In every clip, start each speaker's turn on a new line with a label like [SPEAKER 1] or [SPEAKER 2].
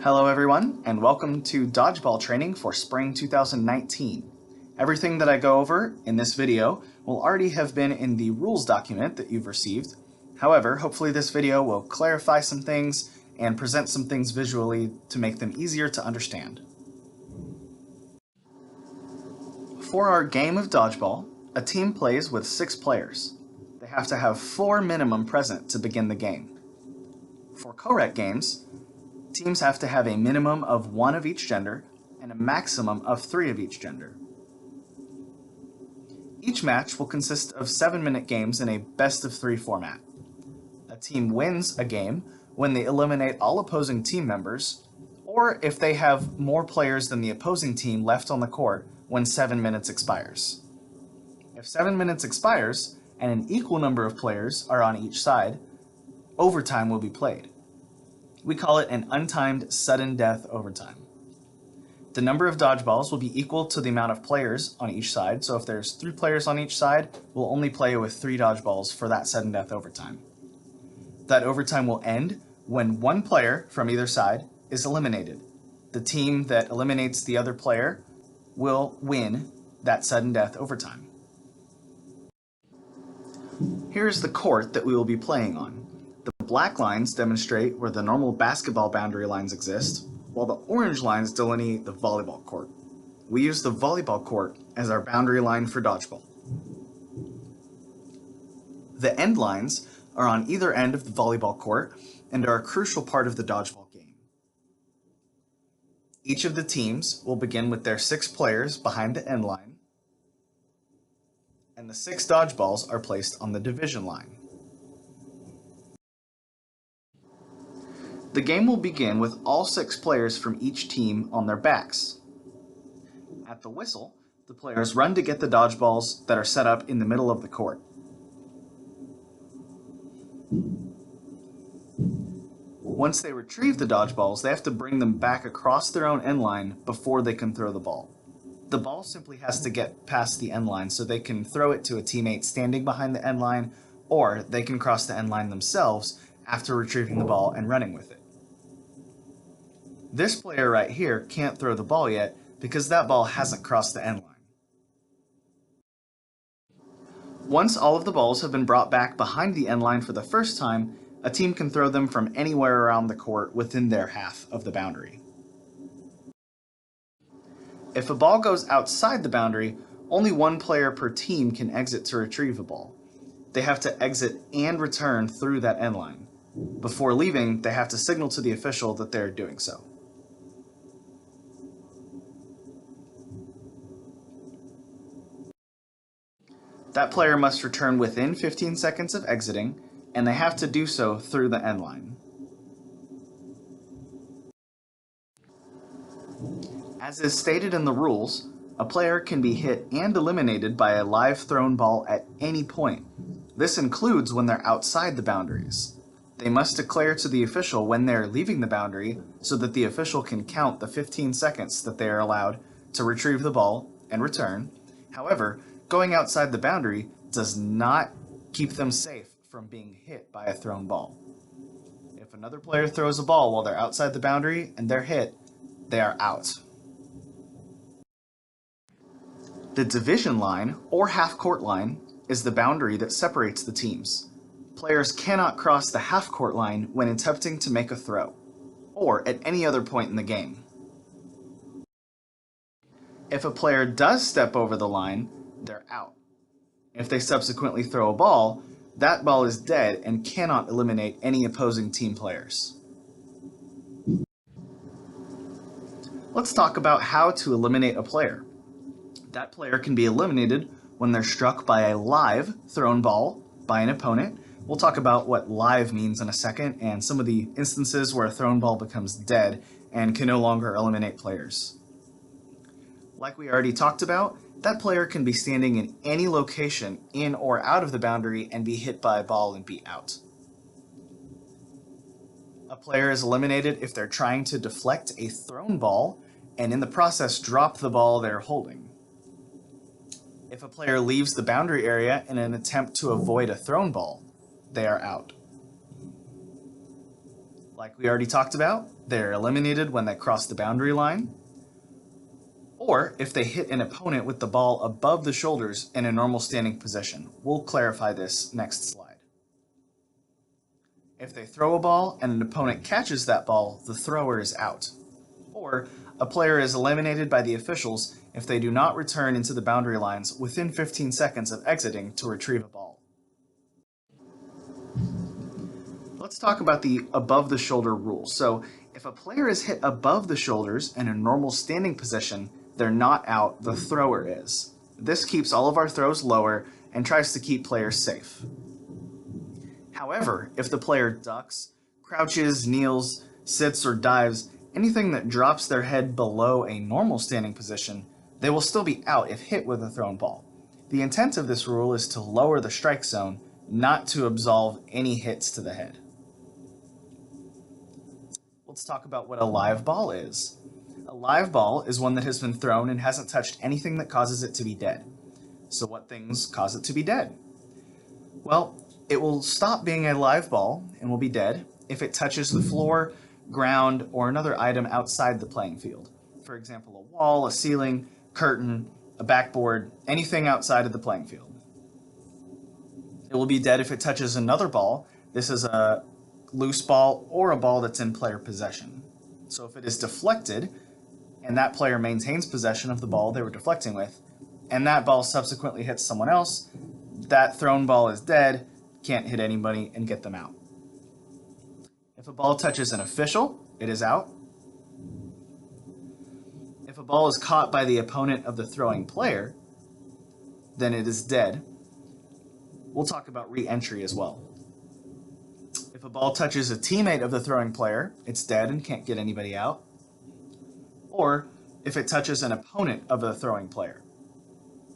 [SPEAKER 1] Hello everyone, and welcome to Dodgeball training for Spring 2019. Everything that I go over in this video will already have been in the rules document that you've received. However, hopefully this video will clarify some things and present some things visually to make them easier to understand. For our game of Dodgeball, a team plays with 6 players. They have to have 4 minimum present to begin the game. For co-rec games, teams have to have a minimum of 1 of each gender and a maximum of 3 of each gender. Each match will consist of 7-minute games in a best-of-3 format. A team wins a game when they eliminate all opposing team members, or if they have more players than the opposing team left on the court when 7 minutes expires. If 7 minutes expires and an equal number of players are on each side, overtime will be played. We call it an untimed sudden death overtime. The number of dodgeballs will be equal to the amount of players on each side, so if there's 3 players on each side, we'll only play with 3 dodgeballs for that sudden death overtime. That overtime will end when 1 player from either side is eliminated. The team that eliminates the other player will win that sudden death overtime. Here's the court that we will be playing on. The black lines demonstrate where the normal basketball boundary lines exist, while the orange lines delineate the volleyball court. We use the volleyball court as our boundary line for dodgeball. The end lines are on either end of the volleyball court and are a crucial part of the dodgeball game. Each of the teams will begin with their 6 players behind the end line, and the 6 dodgeballs are placed on the division line. The game will begin with all 6 players from each team on their backs. At the whistle, the players run to get the dodgeballs that are set up in the middle of the court. Once they retrieve the dodgeballs, they have to bring them back across their own end line before they can throw the ball. The ball simply has to get past the end line so they can throw it to a teammate standing behind the end line, or they can cross the end line themselves after retrieving the ball and running with it. This player right here can't throw the ball yet because that ball hasn't crossed the end line. Once all of the balls have been brought back behind the end line for the first time, a team can throw them from anywhere around the court within their half of the boundary. If a ball goes outside the boundary, only 1 player per team can exit to retrieve a ball. They have to exit and return through that end line. Before leaving, they have to signal to the official that they're doing so. That player must return within 15 seconds of exiting, and they have to do so through the end line. As is stated in the rules, a player can be hit and eliminated by a live thrown ball at any point. This includes when they're outside the boundaries. They must declare to the official when they're leaving the boundary so that the official can count the 15 seconds that they are allowed to retrieve the ball and return. However, going outside the boundary does not keep them safe from being hit by a thrown ball. If another player throws a ball while they're outside the boundary and they're hit, they are out. The division line, or half-court line, is the boundary that separates the teams. Players cannot cross the half-court line when attempting to make a throw, or at any other point in the game. If a player does step over the line, they're out. If they subsequently throw a ball, that ball is dead and cannot eliminate any opposing team players. Let's talk about how to eliminate a player. That player can be eliminated when they're struck by a live thrown ball by an opponent. We'll talk about what live means in a second and some of the instances where a thrown ball becomes dead and can no longer eliminate players. Like we already talked about, that player can be standing in any location in or out of the boundary and be hit by a ball and be out. A player is eliminated if they're trying to deflect a thrown ball and in the process drop the ball they're holding. If a player leaves the boundary area in an attempt to avoid a thrown ball, they are out. Like we already talked about, they're eliminated when they cross the boundary line, or if they hit an opponent with the ball above the shoulders in a normal standing position. We'll clarify this next slide. If they throw a ball and an opponent catches that ball, the thrower is out. Or a player is eliminated by the officials if they do not return into the boundary lines within 15 seconds of exiting to retrieve a ball. Let's talk about the above the shoulder rule. So if a player is hit above the shoulders in a normal standing position, they're not out, the thrower is. This keeps all of our throws lower and tries to keep players safe. However, if the player ducks, crouches, kneels, sits, or dives, anything that drops their head below a normal standing position, they will still be out if hit with a thrown ball. The intent of this rule is to lower the strike zone, not to absolve any hits to the head. Let's talk about what a live ball is. A live ball is one that has been thrown and hasn't touched anything that causes it to be dead. So what things cause it to be dead? Well, it will stop being a live ball and will be dead if it touches the floor, ground, or another item outside the playing field. For example, a wall, a ceiling, curtain, a backboard, anything outside of the playing field. It will be dead if it touches another ball. This is a loose ball or a ball that's in player possession. So if it is deflected and that player maintains possession of the ball they were deflecting with, and that ball subsequently hits someone else, that thrown ball is dead, can't hit anybody and get them out. If a ball touches an official, it is out. If a ball is caught by the opponent of the throwing player, then it is dead. We'll talk about re-entry as well. If a ball touches a teammate of the throwing player, it's dead and can't get anybody out. Or if it touches an opponent of the throwing player.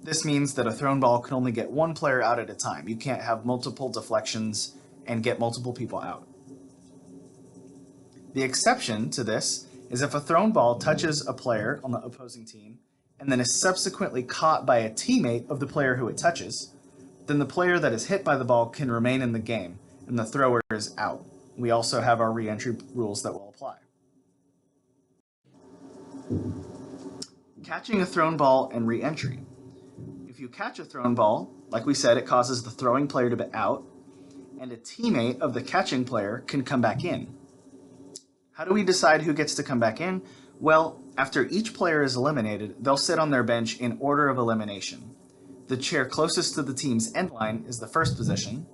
[SPEAKER 1] This means that a thrown ball can only get one player out at a time. You can't have multiple deflections and get multiple people out. The exception to this is if a thrown ball touches a player on the opposing team and then is subsequently caught by a teammate of the player who it touches, then the player that is hit by the ball can remain in the game and the thrower is out. We also have our re-entry rules that will apply. Catching a thrown ball and re-entry. If you catch a thrown ball, like we said, it causes the throwing player to be out, and a teammate of the catching player can come back in. How do we decide who gets to come back in? Well, after each player is eliminated, they'll sit on their bench in order of elimination. The chair closest to the team's end line is the first position,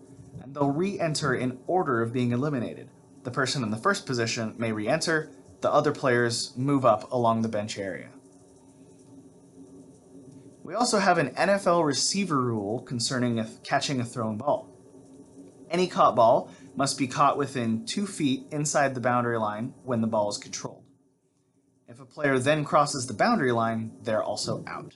[SPEAKER 1] and they'll re-enter in order of being eliminated. The person in the first position may re-enter, the other players move up along the bench area. We also have an NFL receiver rule concerning catching a thrown ball. Any caught ball must be caught within 2 feet inside the boundary line when the ball is controlled. If a player then crosses the boundary line, they're also out.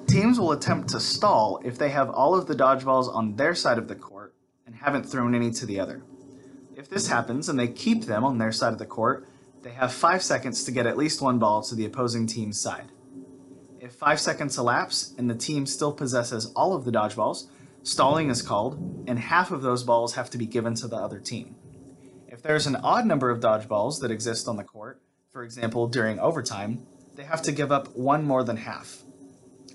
[SPEAKER 1] Teams will attempt to stall if they have all of the dodgeballs on their side of the court and haven't thrown any to the other. If this happens and they keep them on their side of the court, they have 5 seconds to get at least one ball to the opposing team's side. If 5 seconds elapse and the team still possesses all of the dodgeballs, stalling is called, and half of those balls have to be given to the other team. If there's an odd number of dodgeballs that exist on the court, for example during overtime, they have to give up one more than half.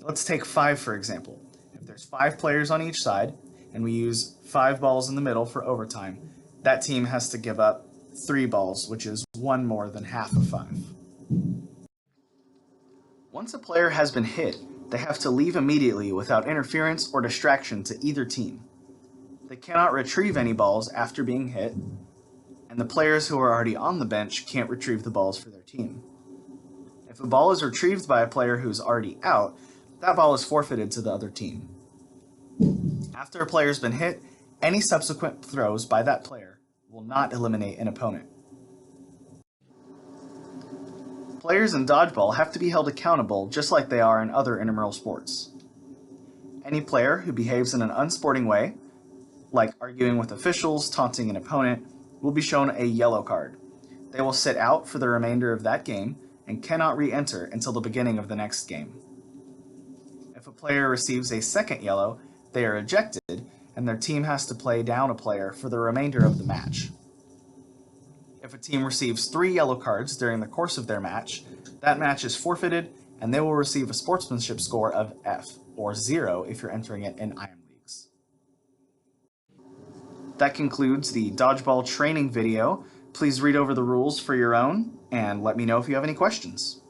[SPEAKER 1] Let's take 5 for example. If there's 5 players on each side, and we use 5 balls in the middle for overtime, that team has to give up 3 balls, which is one more than half of 5. Once a player has been hit, they have to leave immediately without interference or distraction to either team. They cannot retrieve any balls after being hit, and the players who are already on the bench can't retrieve the balls for their team. If a ball is retrieved by a player who's already out, that ball is forfeited to the other team. After a player's been hit, any subsequent throws by that player will not eliminate an opponent. Players in dodgeball have to be held accountable just like they are in other intramural sports. Any player who behaves in an unsporting way, like arguing with officials, taunting an opponent, will be shown a yellow card. They will sit out for the remainder of that game and cannot re-enter until the beginning of the next game. If a player receives a second yellow, they are ejected and their team has to play down a player for the remainder of the match. If a team receives 3 yellow cards during the course of their match, that match is forfeited and they will receive a sportsmanship score of F, or 0 if you're entering it in IM leagues. That concludes the Dodgeball training video. Please read over the rules for your own and let me know if you have any questions.